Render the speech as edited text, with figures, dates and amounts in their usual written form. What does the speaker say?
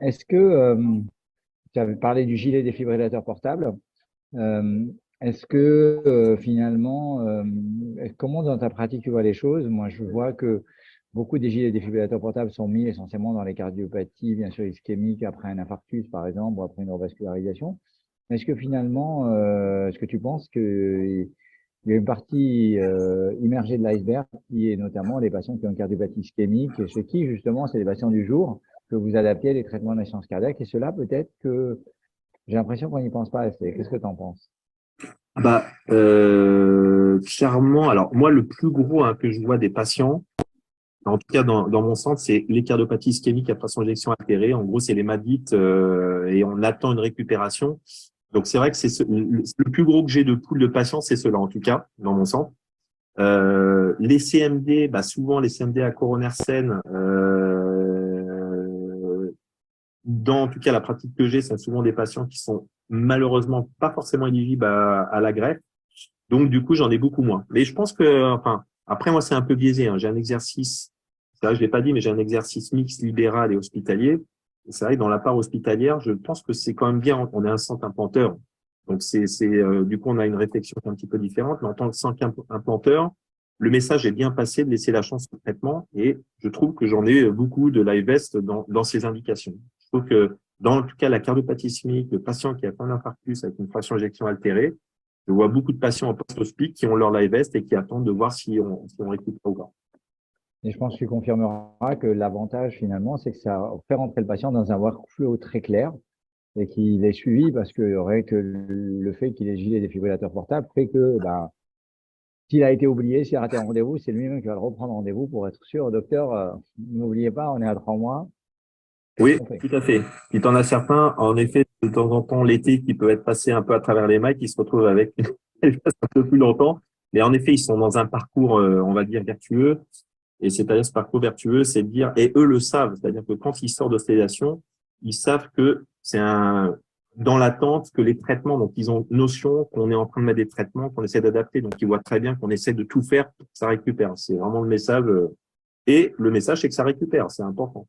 Est-ce que tu avais parlé du gilet défibrillateur portable? euh, Est-ce que finalement, comment dans ta pratique tu vois les choses? Moi, je vois que beaucoup des gilets défibrillateurs portables sont mis essentiellement dans les cardiopathies, bien sûr ischémiques, après un infarctus par exemple, ou après une revascularisation. Est-ce que finalement, est-ce que tu penses qu'il y a une partie immergée de l'iceberg qui est notamment les patients qui ont une cardiopathie ischémique, et chez qui justement c'est les patients du jour que vous adaptez les traitements d'insuffisance cardiaque, et cela peut-être que j'ai l'impression qu'on n'y pense pas assez. Qu'est-ce que tu en penses? Clairement, alors moi, le plus gros que je vois des patients, en tout cas dans mon centre, c'est les cardiopathies ischémiques après son injection altérée. En gros, c'est les MADIT et on attend une récupération. Donc, c'est vrai que c'est le plus gros que j'ai de pool de patients, c'est cela, en tout cas, dans mon centre. Les CMD, souvent les CMD à coronaire saine, dans en tout cas la pratique que j'ai, c'est souvent des patients qui sont malheureusement pas forcément éligibles à la greffe. Donc, du coup, j'en ai beaucoup moins. Mais je pense que, enfin, après, moi, c'est un peu biaisé, hein. J'ai un exercice, c'est vrai, je l'ai pas dit, mais j'ai un exercice mixte libéral et hospitalier. Et c'est vrai que dans la part hospitalière, je pense que c'est quand même bien. On est un centre implanteur. Donc, du coup, on a une réflexion qui est un petit peu différente. Mais en tant que centre implanteur, le message est bien passé de laisser la chance au traitement. Et je trouve que j'en ai beaucoup de l'IVEST dans ces indications. Je trouve que, dans en tout cas, la cardiopathie ischémique, le patient qui a fait un infarctus avec une fraction éjection altérée, je vois beaucoup de patients en post-hospice qui ont leur live vest et qui attendent de voir si on récupère ou pas. Et je pense que tu confirmeras que l'avantage finalement, c'est que ça fait rentrer le patient dans un workflow très clair et qu'il est suivi parce que, que le fait qu'il ait gilet défibrillateur portable fait que s'il a été oublié, s'il a raté un rendez-vous, c'est lui-même qui va le reprendre rendez-vous pour être sûr, docteur, n'oubliez pas, on est à 3 mois, qu'est-ce Oui, qu'on fait? tout à fait. Il t'en a certains, en effet, de temps en temps, l'été, qui peut être passé un peu à travers les mailles, qui se retrouvent avec un peu plus longtemps. Mais en effet, ils sont dans un parcours, on va dire, vertueux. Et c'est-à-dire, ce parcours vertueux, c'est de dire, et eux le savent, c'est-à-dire que quand ils sortent d'hospitalisation, ils savent que dans l'attente, que les traitements, donc ils ont notion qu'on est en train de mettre des traitements, qu'on essaie d'adapter. Donc, ils voient très bien qu'on essaie de tout faire pour que ça récupère. C'est vraiment le message. Et le message, c'est que ça récupère. C'est important.